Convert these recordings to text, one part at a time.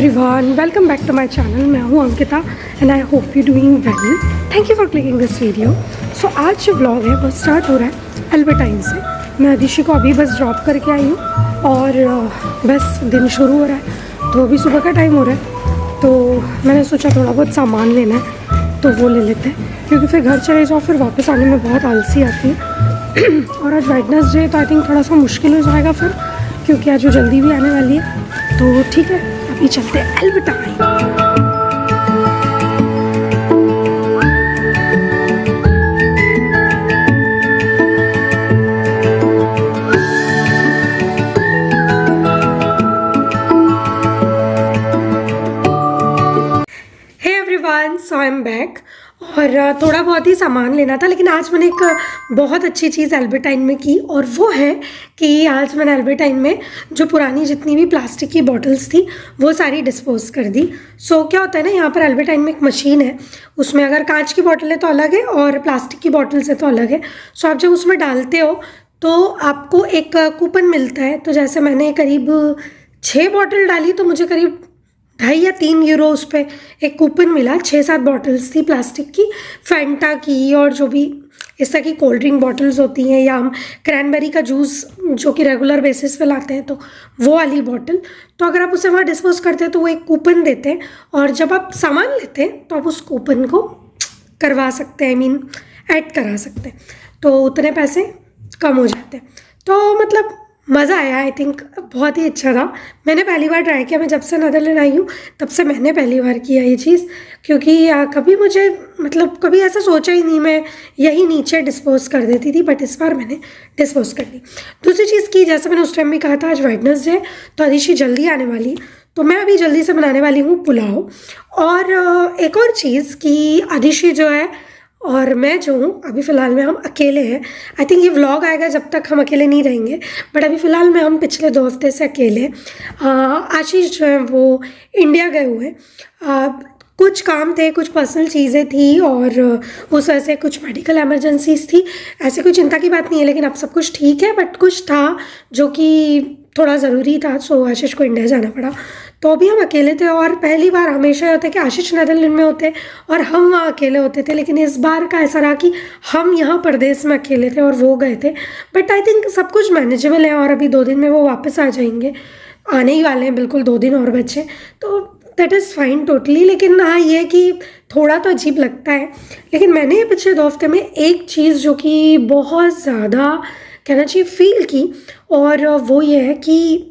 Everyone, welcome back to my channel. मैं हूं Ankita and I hope you doing well. Thank you for clicking this video. So आज जो vlog है वो start हो रहा है अल्बर्टाइन से। मैं अदिशि को अभी बस ड्रॉप करके आई हूँ और बस दिन शुरू हो रहा है। तो अभी सुबह का टाइम हो रहा है, तो मैंने सोचा थोड़ा बहुत सामान लेना है तो वो ले लेते हैं, क्योंकि फिर घर चले जाओ फिर वापस आने में बहुत आलसी आती है। और आज वेडनेसडे तो आई थिंक थोड़ा सा मुश्किल हो जाएगा फिर, क्योंकि आज वो जल्दी भी आने वाली है। तो ठीक है, अभी चलते हैं अल्बर्टाइन। सो आई एम बैक और थोड़ा बहुत ही सामान लेना था, लेकिन आज मैंने एक बहुत अच्छी चीज़ अल्बर्टाइन में की, और वो है कि आज मैंने अल्बर्टाइन में जो पुरानी जितनी भी प्लास्टिक की बॉटल्स थी वो सारी डिस्पोज कर दी। सो क्या होता है ना, यहाँ पर अल्बर्टाइन में एक मशीन है, उसमें अगर कांच की बॉटल है तो अलग है और प्लास्टिक की बॉटल्स है तो अलग है। सो आप जब उसमें डालते हो तो आपको एक कूपन मिलता है। तो जैसे मैंने करीब 6 बॉटल डाली तो मुझे करीब 2.5 या 3 यूरो उस पर एक कूपन मिला। 6-7 बॉटल्स थी प्लास्टिक की, फैंटा की, और जो भी इस तरह की कोल्ड ड्रिंक बॉटल्स होती हैं, या हम क्रैनबेरी का जूस जो कि रेगुलर बेसिस पे लाते हैं तो वो वाली बॉटल। तो अगर आप उसे वहाँ डिस्पोज करते हैं तो वो एक कूपन देते हैं, और जब आप सामान लेते हैं तो आप उस कूपन को करवा सकते हैं, ऐड करा सकते हैं, तो उतने पैसे कम हो जाते हैं। तो मतलब मज़ा आया, आई थिंक बहुत ही अच्छा था। मैंने पहली बार ट्राई किया, मैं जब से नेदरलैंड आई हूँ तब से मैंने पहली बार किया ये चीज़, क्योंकि कभी मुझे कभी ऐसा सोचा ही नहीं, मैं यही नीचे डिस्पोज कर देती थी, बट इस बार मैंने डिस्पोज कर दी। दूसरी चीज़ की, जैसे मैंने उस टाइम भी कहा था आज वेडनेसडे तो अदिशि जल्दी आने वाली है, तो मैं अभी जल्दी से बनाने वाली हूँ पुलाव। और एक और चीज़ कि अदिशि जो है और मैं जो हूँ, अभी फ़िलहाल में हम अकेले हैं। आई थिंक ये व्लॉग आएगा जब तक हम अकेले नहीं रहेंगे, बट अभी फ़िलहाल में हम पिछले 2 हफ्ते से अकेले हैं। आशीष जो है वो इंडिया गए हुए हैं, कुछ काम थे, कुछ पर्सनल चीज़ें थी, और उस वजह से कुछ मेडिकल एमरजेंसीज थी। ऐसे कोई चिंता की बात नहीं है, लेकिन अब सब कुछ ठीक है, बट कुछ था जो कि थोड़ा ज़रूरी था, सो आशीष को इंडिया जाना पड़ा। तो अभी हम अकेले थे, और पहली बार हमेशा होता है कि आशीष नेदरलैंड में होते और हम वहाँ अकेले होते थे, लेकिन इस बार का ऐसा रहा कि हम यहाँ परदेश में अकेले थे और वो गए थे। बट आई थिंक सब कुछ मैनेजेबल है, और अभी 2 दिन में वो वापस आ जाएंगे, आने ही वाले हैं, बिल्कुल 2 दिन और बचे, तो दैट इज़ फाइन टोटली। लेकिन हाँ, ये कि थोड़ा तो अजीब लगता है। लेकिन मैंने पिछले 2 हफ्ते में एक चीज़ जो कि बहुत ज़्यादा कहना चाहिए फील की, और वो ये है कि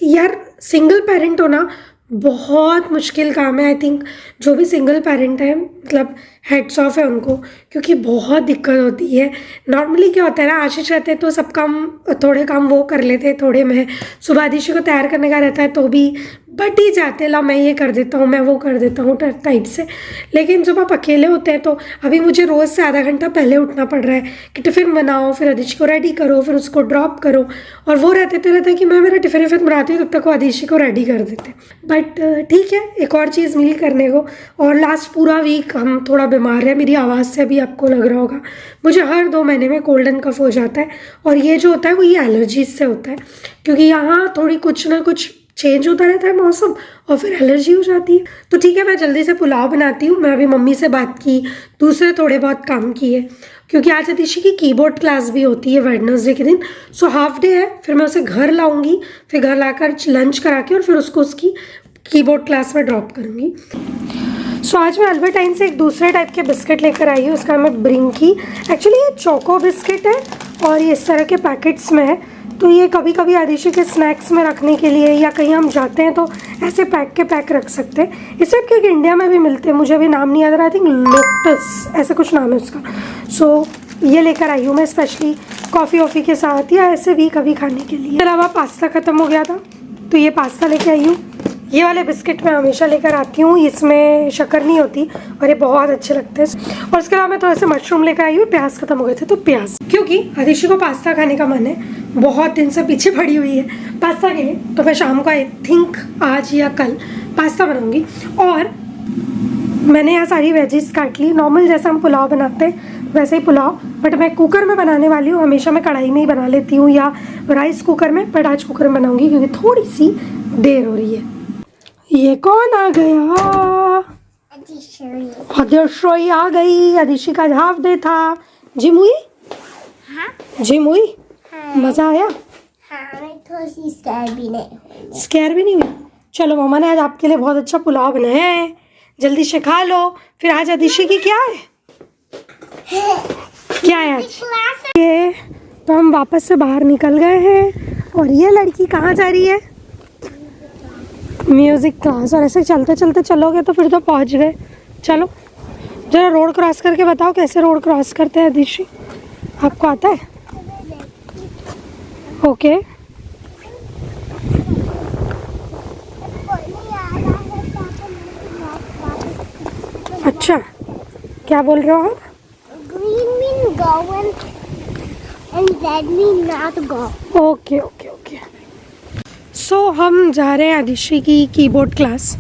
यार सिंगल पेरेंट होना बहुत मुश्किल काम है। आई थिंक जो भी सिंगल पेरेंट है, मतलब हेड्स ऑफ है उनको, क्योंकि बहुत दिक्कत होती है। नॉर्मली क्या होता है ना, आशीष रहते हैं तो सब काम, थोड़े काम वो कर लेते हैं, थोड़े मैं, सुबह आदिशि को तैयार करने का रहता है तो भी बट ही जाते, ला मैं ये कर देता हूँ, मैं वो कर देता हूँ टाइप से। लेकिन जब आप अकेले होते हैं तो अभी मुझे रोज़ से आधा घंटा पहले उठना पड़ रहा है कि टिफ़िन बनाओ, फिर आदिशि को रेडी करो, फिर उसको ड्रॉप करो, और वो रहते हैं कि मैं मेरा टिफ़िन बनाती हूँ तब तक वो आदिशि को रेडी कर देते। बट ठीक है, एक और चीज़ मिली करने को। और लास्ट पूरा वीक हम थोड़ा बीमार रहे, मेरी आवाज़ से भी आपको लग रहा होगा, मुझे हर 2 महीने में कोल्ड एंड कफ हो जाता है, और ये जो होता है वो ये एलर्जीज से होता है, क्योंकि यहाँ थोड़ी कुछ ना कुछ चेंज होता रहता है मौसम, और फिर एलर्जी हो जाती है। तो ठीक है, मैं जल्दी से पुलाव बनाती हूँ। मैं अभी मम्मी से बात की, दूसरे थोड़े बहुत काम किए, क्योंकि आज अदिशि की कीबोर्ड क्लास भी होती है वेडनेसडे के दिन। सो हाफ डे है, फिर मैं उसे घर लाऊंगी, फिर घर लाकर लंच करा के और फिर उसको उसकी कीबोर्ड क्लास में ड्रॉप करूँगी। सो आज मैं अल्बर्टाइन से एक दूसरे टाइप के बिस्किट लेकर आई हूँ, उसका नाम है ब्रिंकी। एक्चुअली ये चोको बिस्किट है और ये इस तरह के पैकेट्स में है, तो ये कभी कभी आदिशि के स्नैक्स में रखने के लिए, या कहीं हम जाते हैं तो ऐसे पैक के पैक रख सकते हैं। इस टाइप के इंडिया में भी मिलते हैं, मुझे अभी नाम नहीं याद आ रहा, आई थिंक लोटस ऐसे कुछ नाम है उसका। सो ये लेकर आई हूँ मैं स्पेशली कॉफ़ी वॉफ़ी के साथ, या ऐसे भी कभी खाने के लिए। इसके अलावा पास्ता ख़त्म हो गया था तो ये पास्ता लेके आई हूँ। ये वाले बिस्किट मैं हमेशा लेकर आती हूँ, इसमें शक्कर नहीं होती और ये बहुत अच्छे लगते हैं। और उसके अलावा मैं थोड़े से मशरूम लेकर आई हूँ, प्याज खत्म हो गए थे तो प्याज, क्योंकि आदिशि को पास्ता खाने का मन है, बहुत दिन से पीछे पड़ी हुई है पास्ता के लिए। तो मैं शाम को आई थिंक आज या कल पास्ता बनाऊँगी। और मैंने यहाँ सारी वेजिस काट ली, नॉर्मल जैसा हम पुलाव बनाते हैं वैसे ही पुलाव, बट मैं कुकर में बनाने वाली हूँ। हमेशा मैं कढ़ाई में ही बना लेती हूँ या राइस कुकर में, बट आज कुकर में बनाऊँगी क्योंकि थोड़ी सी देर हो रही है। ये कौन आ गया? अदिशोई आ गई। अदिशी का हाफ डे था। जिमुई? हाँ? जिमुई? हाँ। मजा आया? हाँ, मैं थोड़ी सी स्कैर भी नहीं हुई? चलो मम्मा ने आज आपके लिए बहुत अच्छा पुलाव बनाया है, जल्दी से खा लो। फिर आज अदिशी की क्या है? क्या है आज? ये तो हम वापस से बाहर निकल गए हैं और ये लड़की कहाँ जा रही है? Music class. और ऐसे चलते चलते चलोगे तो फिर तो पहुँच गए। चलो जरा रोड क्रॉस करके बताओ कैसे रोड क्रॉस करते हैं अदिशी, आपको आता है? ओके। अच्छा, क्या बोल रहे हो आप? Green mean go and red mean not go. Okay okay okay. So हम जा रहे हैं अदिशी की कीबोर्ड क्लास।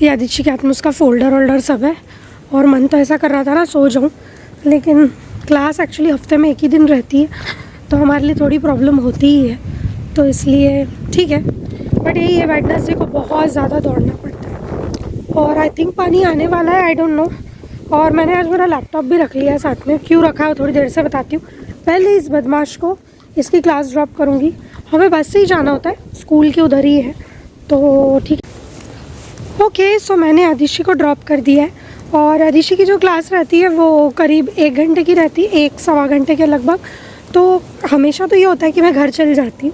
ये अदिशी के हाथ में उसका फोल्डर वोल्डर सब है और मन तो ऐसा कर रहा था ना सो जाऊं, लेकिन क्लास एक्चुअली हफ्ते में एक ही दिन रहती है तो हमारे लिए थोड़ी प्रॉब्लम होती ही है, तो इसलिए ठीक है। बट यही है, वेडनेसडे को बहुत ज़्यादा दौड़ना पड़ता है और आई थिंक पानी आने वाला है, आई डोंट नो। और मैंने आज मेरा लैपटॉप भी रख लिया है साथ में। क्यों रखा है थोड़ी देर से बताती हूँ। पहले इस बदमाश को इसकी क्लास ड्रॉप करूँगी। हमें बस से ही जाना होता है, स्कूल के उधर ही है, तो ठीक है। ओके, सो मैंने अदिशी को ड्रॉप कर दिया है और अदिशी की जो क्लास रहती है वो करीब 1 घंटे की रहती है, 1-1.25 घंटे के लगभग। तो हमेशा तो ये होता है कि मैं घर चली जाती हूँ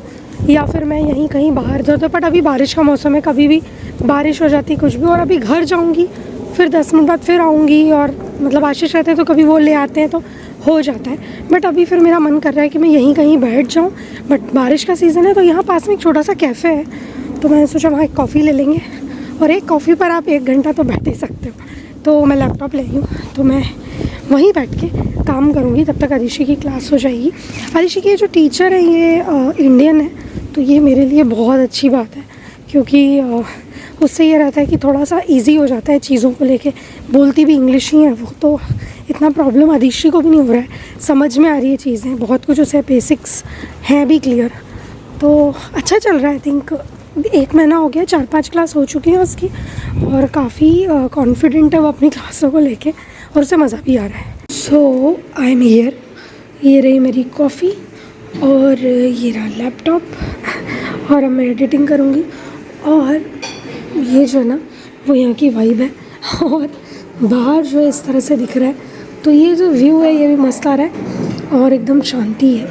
या फिर मैं यहीं कहीं बाहर जाता, बट अभी बारिश का मौसम है, कभी भी बारिश हो जाती कुछ भी। और अभी घर जाऊँगी फिर 10 मिनट बाद फिर आऊँगी, और मतलब आशीष रहते हैं तो कभी वो ले आते हैं तो हो जाता है। बट अभी फिर मेरा मन कर रहा है कि मैं यहीं कहीं बैठ जाऊँ, बट बारिश का सीज़न है तो यहाँ पास में एक छोटा सा कैफ़े है, तो मैंने सोचा वहाँ एक कॉफ़ी ले लेंगे। और एक कॉफ़ी पर आप 1 घंटा तो बैठ ही सकते हो, तो मैं लैपटॉप ले आई हूँ तो मैं वहीं बैठ के काम करूँगी, तब तक अदिशी की क्लास हो जाएगी। अदिशी की जो टीचर है ये इंडियन है, तो ये मेरे लिए बहुत अच्छी बात है, क्योंकि उससे ये रहता है कि थोड़ा सा इजी हो जाता है चीज़ों को लेके। बोलती भी इंग्लिश ही है वो, तो इतना प्रॉब्लम अदिशी को भी नहीं हो रहा है, समझ में आ रही है चीज़ें, बहुत कुछ उसे बेसिक्स हैं भी क्लियर, तो अच्छा चल रहा है। आई थिंक 1 महीना हो गया, 4-5 क्लास हो चुकी हैं उसकी और काफ़ी कॉन्फिडेंट है वो अपनी क्लासों को लेके और उसे मज़ा भी आ रहा है। सो आई एम हियर। ये रही मेरी कॉफ़ी और ये रहा लैपटॉप और अब मैं एडिटिंग करूँगी। और ये जो है ना वो यहाँ की वाइब है, और बाहर जो है इस तरह से दिख रहा है, तो ये जो व्यू है ये भी मस्त आ रहा है और एकदम शांति है,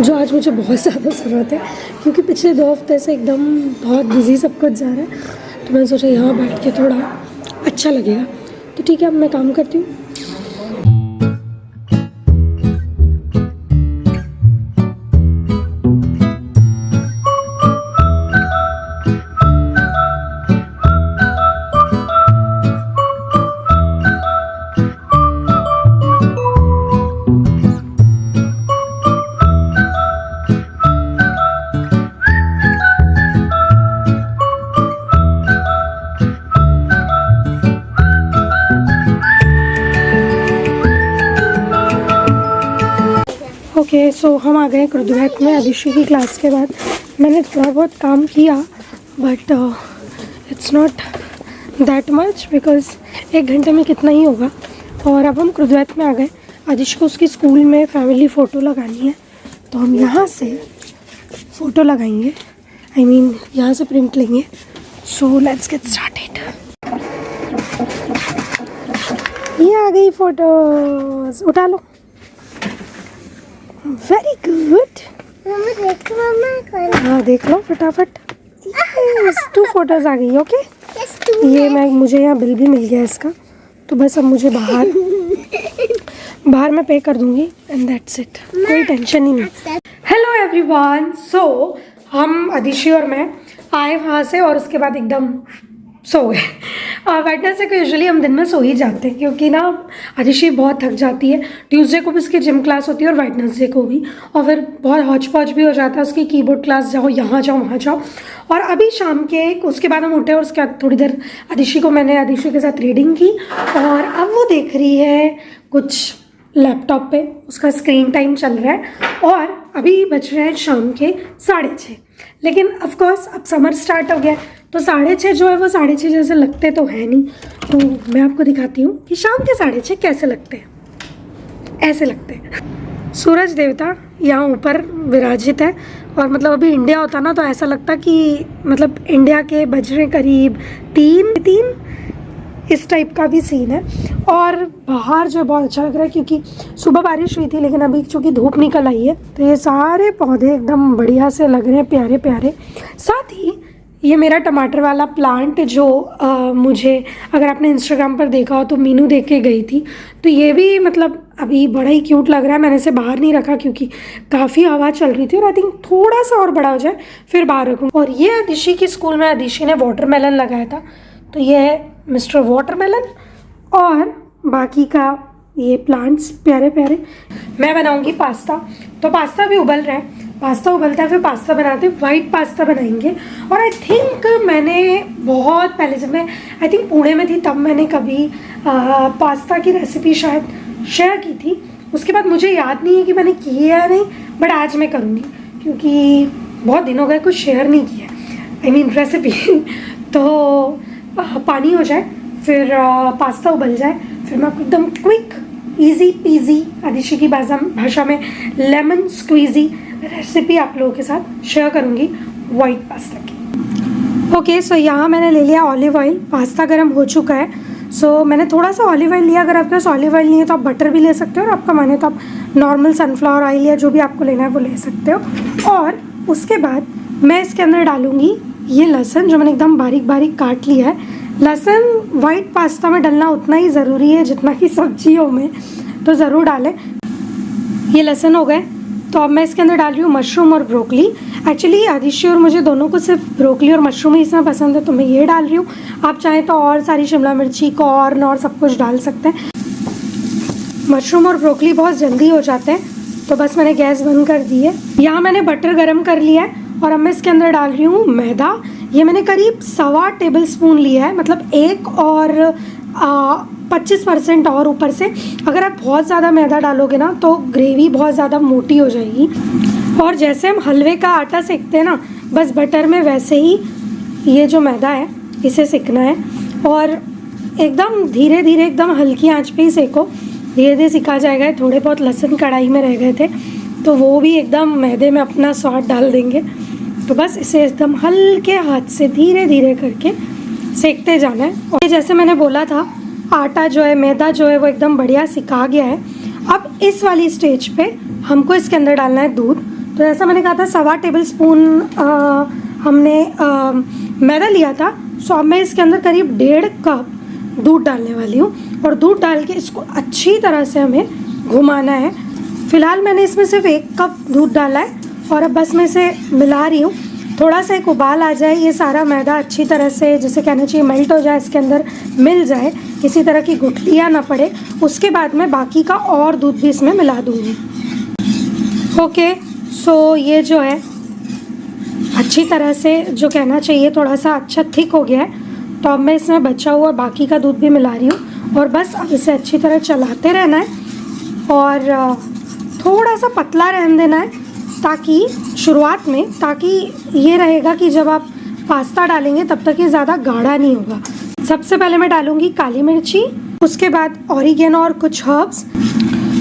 जो आज मुझे बहुत ज़्यादा ज़रूरत है, क्योंकि पिछले 2 हफ्ते से एकदम बहुत बिजी सब कुछ जा रहा है। तो मैंने सोचा यहाँ बैठ के थोड़ा अच्छा लगेगा, तो ठीक है अब मैं काम करती हूँ। ओके, सो हम आ गए गुरुद्वारा में अदिशी की क्लास के बाद। मैंने थोड़ा बहुत काम किया but it's not that much, because 1 घंटे में कितना ही होगा। और अब हम गुरुद्वारा में आ गए। अदिशी को उसकी स्कूल में फैमिली फ़ोटो लगानी है, तो हम यहाँ से फ़ोटो लगाएंगे, आई मीन यहाँ से प्रिंट लेंगे। So let's get started. ये आ गई फ़ोटोज़, उठा लो। Very good. हाँ देख लो फटाफट। 2 फोटोज़ आ गई। ओके, ये मुझे यहाँ बिल भी मिल गया इसका, तो बस अब मुझे बाहर मैं पे कर दूँगी एंड दैट्स इट, कोई टेंशन ही नहीं। Hello everyone. सो हम अदिशी और मैं आए वहाँ से और उसके बाद एकदम सो गए। वेडनेसडे को यूजुअली हम दिन में सो ही जाते हैं, क्योंकि ना अदिशी बहुत थक जाती है। ट्यूसडे को भी उसकी जिम क्लास होती है और वेडनेसडे को भी, और फिर बहुत हौच पौच भी हो जाता है उसकी, कीबोर्ड क्लास जाओ, यहाँ जाओ वहाँ जाओ। और अभी शाम के उसके बाद हम उठे और उसके बाद थोड़ी देर मैंने अदिशी के साथ रीडिंग की, और अब वो देख रही है कुछ लैपटॉप पे, उसका स्क्रीन टाइम चल रहा है। और अभी बज रहे हैं शाम के 6:30। लेकिन ऑफ कोर्स अब समर स्टार्ट हो गया, तो 6:30 जो है वो 6:30 जैसे लगते तो है नहीं। तो मैं आपको दिखाती हूँ कि शाम के 6:30 कैसे लगते हैं। ऐसे लगते हैं। सूरज देवता यहाँ ऊपर विराजित है और मतलब अभी इंडिया होता ना तो ऐसा लगता कि मतलब इंडिया के बज रहे करीब 3 इस टाइप का भी सीन है। और बाहर जो बहुत अच्छा लग रहा है क्योंकि सुबह बारिश हुई थी लेकिन अभी चूँकि धूप निकल आई है तो ये सारे पौधे एकदम बढ़िया से लग रहे हैं, प्यारे प्यारे। साथ ही ये मेरा टमाटर वाला प्लांट जो मुझे अगर आपने इंस्टाग्राम पर देखा हो तो मीनू देख के गई थी, तो ये भी मतलब अभी बड़ा ही क्यूट लग रहा है। मैंने इसे बाहर नहीं रखा क्योंकि काफ़ी हवा चल रही थी और आई थिंक थोड़ा सा और बड़ा हो जाए फिर बाहर रखूँ। और ये अदिशी की स्कूल में अदिशी ने वाटरमेलन लगाया था, तो ये है मिस्टर वाटरमेलन। और बाकी का ये प्लांट्स प्यारे प्यारे। मैं बनाऊंगी पास्ता, तो पास्ता भी उबल रहा है। पास्ता उबलता है फिर पास्ता बनाते हैं, वाइट पास्ता बनाएंगे। और आई थिंक मैंने बहुत पहले जब मैं आई थिंक पुणे में थी तब मैंने कभी पास्ता की रेसिपी शायद शेयर की थी। उसके बाद मुझे याद नहीं है कि मैंने की है या नहीं, बट आज मैं करूँगी क्योंकि बहुत दिन हो गए कुछ शेयर नहीं किया, आई मीन रेसिपी। तो पानी हो जाए फिर पास्ता उबल जाए फिर मैं आपको एकदम क्विक इजी पीजी अदिशी की भाषा में लेमन स्क्वीजी रेसिपी आप लोगों के साथ शेयर करूँगी वाइट पास्ता की। ओके, सो यहाँ मैंने ले लिया ऑलिव ऑयल। पास्ता गर्म हो चुका है, सो मैंने थोड़ा सा ऑलिव ऑयल लिया। अगर आपके पास ऑलिव ऑयल नहीं है तो आप बटर भी ले सकते हो, और आपका मन है तो आप नॉर्मल सनफ्लावर ऑयल या जो भी आपको लेना है वो ले सकते हो। और उसके बाद मैं इसके अंदर डालूँगी ये लहसुन जो मैंने एकदम बारीक बारीक काट लिया है। लहसुन वाइट पास्ता में डालना उतना ही ज़रूरी है जितना कि सब्जियों में, तो ज़रूर डालें। ये लहसुन हो गए, तो अब मैं इसके अंदर डाल रही हूँ मशरूम और ब्रोकली। एक्चुअली आदिशी और मुझे दोनों को सिर्फ ब्रोकली और मशरूम ही इसमें पसंद है तो मैं ये डाल रही हूँ। आप चाहें तो और सारी शिमला मिर्ची, कॉर्न और सब कुछ डाल सकते हैं। मशरूम और ब्रोकली बहुत जल्दी हो जाते हैं, तो बस मैंने गैस बंद कर दी है। यहाँ मैंने बटर गरम कर लिया है और अब मैं इसके अंदर डाल रही हूँ मैदा। ये मैंने करीब 1.25 टेबलस्पून लिया है, मतलब 1 और 25% और ऊपर से। अगर आप बहुत ज़्यादा मैदा डालोगे ना तो ग्रेवी बहुत ज़्यादा मोटी हो जाएगी। और जैसे हम हलवे का आटा सेकते हैं ना, बस बटर में वैसे ही ये जो मैदा है इसे सेकना है। और एकदम धीरे धीरे एकदम हल्की आंच पे ही सेको, धीरे धीरे सिका जाएगा। थोड़े बहुत लहसुन कढ़ाई में रह गए थे तो वो भी एकदम मैदे में अपना स्वाद डाल देंगे। तो बस इसे एकदम हल्के हाथ से धीरे धीरे करके सेकते जाना है। और जैसे मैंने बोला था आटा जो है, मैदा जो है वो एकदम बढ़िया सिका गया है। अब इस वाली स्टेज पे हमको इसके अंदर डालना है दूध। तो जैसा मैंने कहा था 1.25 टेबलस्पून हमने मैदा लिया था, सो अब मैं इसके अंदर करीब 1.5 कप दूध डालने वाली हूँ। और दूध डाल के इसको अच्छी तरह से हमें घुमाना है। फ़िलहाल मैंने इसमें सिर्फ 1 कप दूध डाला है और अब बस मैं इसे मिला रही हूँ। थोड़ा सा एक उबाल आ जाए, ये सारा मैदा अच्छी तरह से जैसे कहना चाहिए मेल्ट हो जाए, इसके अंदर मिल जाए, किसी तरह की गुठलियाँ ना पड़े, उसके बाद मैं बाकी का और दूध भी इसमें मिला दूँगी। ओके, सो ये जो है अच्छी तरह से जो कहना चाहिए थोड़ा सा अच्छा थिक हो गया है। तो अब मैं इसमें बचा हुआ बाकी का दूध भी मिला रही हूँ और बस अब इसे अच्छी तरह चलाते रहना है और थोड़ा सा पतला रहने देना है ताकि शुरुआत में, ताकि ये रहेगा कि जब आप पास्ता डालेंगे तब तक ये ज़्यादा गाढ़ा नहीं होगा। सबसे पहले मैं डालूँगी काली मिर्ची, उसके बाद ऑरिगेनो और कुछ हर्ब्स।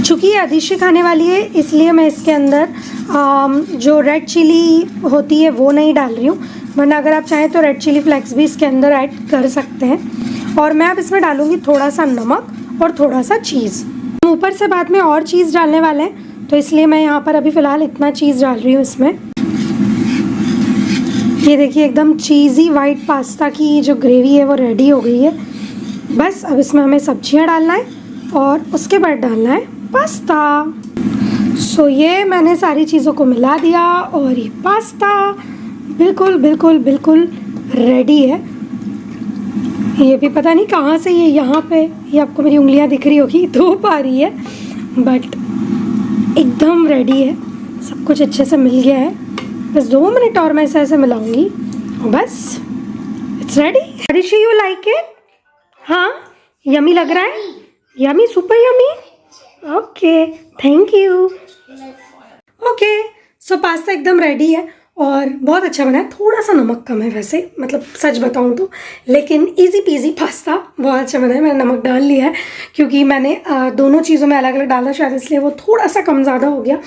चूँकि ये अदिशी खाने वाली है इसलिए मैं इसके अंदर जो रेड चिली होती है वो नहीं डाल रही हूँ, वरना अगर आप चाहें तो रेड चिली फ्लेक्स भी इसके अंदर ऐड कर सकते हैं। और मैं अब इसमें डालूँगी थोड़ा सा नमक और थोड़ा सा चीज़। हम ऊपर से बाद में और चीज़ डालने वाले हैं तो इसलिए मैं यहाँ पर अभी फ़िलहाल इतना चीज़ डाल रही हूँ इसमें। ये देखिए एकदम चीज़ी वाइट पास्ता की जो ग्रेवी है वो रेडी हो गई है। बस अब इसमें हमें सब्जियाँ डालना है और उसके बाद डालना है पास्ता। सो ये मैंने सारी चीज़ों को मिला दिया और ये पास्ता बिल्कुल बिल्कुल बिल्कुल रेडी है। ये भी पता नहीं कहाँ से ये यहाँ पे ये आपको मेरी उंगलियाँ दिख रही होगी, धूप आ रही है, बट एकदम रेडी है। सब कुछ अच्छे से मिल गया है। बस 2 मिनट और मैं इसे ऐसे मिलाऊंगी और बस it's ready. Adishi you like it? हाँ, यमी लग रहा है? Yummy, super yummy. Okay, thank you. Okay, so pasta एकदम रेडी है और बहुत अच्छा बना है। थोड़ा सा नमक कम है वैसे, मतलब सच बताऊं तो, लेकिन इजी पीजी पास्ता बहुत अच्छा बना है। मैंने नमक डाल लिया है क्योंकि मैंने दोनों चीज़ों में अलग अलग डाला, शायद इसलिए वो थोड़ा सा कम ज़्यादा हो गया।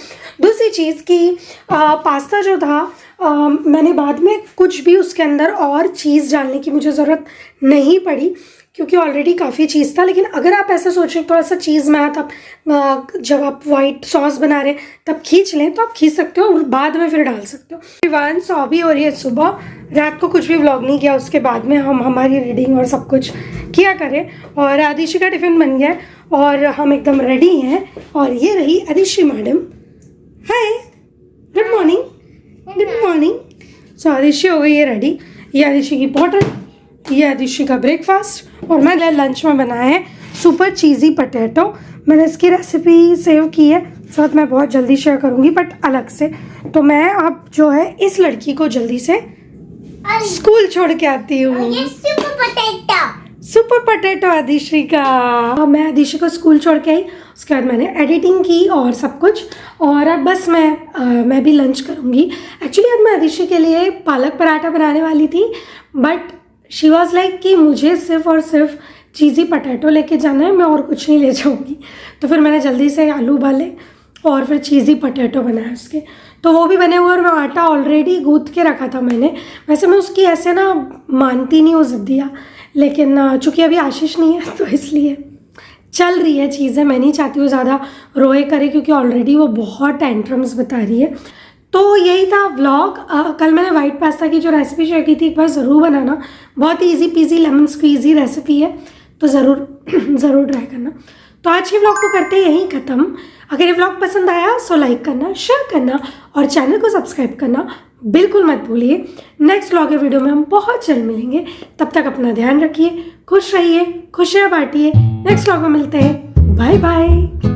दूसरी चीज़ कि पास्ता जो था मैंने बाद में कुछ भी उसके अंदर और चीज़ डालने की मुझे ज़रूरत नहीं पड़ी क्योंकि ऑलरेडी काफ़ी चीज़ था। लेकिन अगर आप ऐसा सोचें थोड़ा सा चीज़ में तब जब आप वाइट सॉस बना रहे तब खींच लें तो आप खींच सकते हो और बाद में फिर डाल सकते हो। विवान सौ भी हो रही है सुबह, रात को कुछ भी व्लॉग नहीं किया, उसके बाद में हम हमारी रीडिंग और सब कुछ किया करें। और आदिशी का टिफ़िन बन गया है और हम एकदम रेडी हैं। और ये रही Aadishi madam. Hi, good morning. Good morning. So Aadishi हो गई है रेडी। ये आदिशी की बॉटल, ये आदिशी का ब्रेकफास्ट, और मैंने लंच में बनाया है सुपर चीज़ी पटेटो। मैंने इसकी रेसिपी सेव की है, साथ मैं बहुत जल्दी शेयर करूँगी बट अलग से। तो मैं अब जो है इस लड़की को जल्दी से स्कूल छोड़ के आती हूँ। सुपर पटेटो आदिशी का। मैं आदिशी को स्कूल छोड़ के आई, उसके बाद मैंने एडिटिंग की और सब कुछ, और अब बस मैं भी लंच करूँगी। एक्चुअली अब मैं आदिशी के लिए पालक पराठा बनाने वाली थी बट शी वॉज लाइक कि मुझे सिर्फ और सिर्फ चीज़ी पटेटो लेके जाना है, मैं और कुछ नहीं ले जाऊँगी। तो फिर मैंने जल्दी से आलू उबाले और फिर चीज़ी पटेटो बनाए उसके, तो वो भी बने हुए और मैं आटा ऑलरेडी गूँथ के रखा था मैंने। वैसे मैं उसकी ऐसे ना मानती नहीं हूँ ज़िद्दिया, लेकिन चूँकि अभी आशीष नहीं है तो इसलिए चल रही है चीज़ें। मैं नहीं चाहती हूँ ज़्यादा रोए करे क्योंकि ऑलरेडी वो बहुत टेंट्रम्स बता रही है। तो यही था व्लॉग। कल मैंने वाइट पास्ता की जो रेसिपी शेयर की थी, एक बार ज़रूर बनाना, बहुत ही ईजी पीजी लेमन स्क्वीज़ी रेसिपी है, तो ज़रूर ट्राई करना। तो आज के व्लॉग को करते हैं यहीं ख़त्म। अगर ये व्लॉग पसंद आया सो लाइक करना, शेयर करना और चैनल को सब्सक्राइब करना बिल्कुल मत भूलिए। नेक्स्ट व्लॉग के वीडियो में हम बहुत जल्द मिलेंगे, तब तक अपना ध्यान रखिए, खुश रहिए, खुशियाँ बांटिए। नेक्स्ट व्लॉग में मिलते हैं, बाय बाय।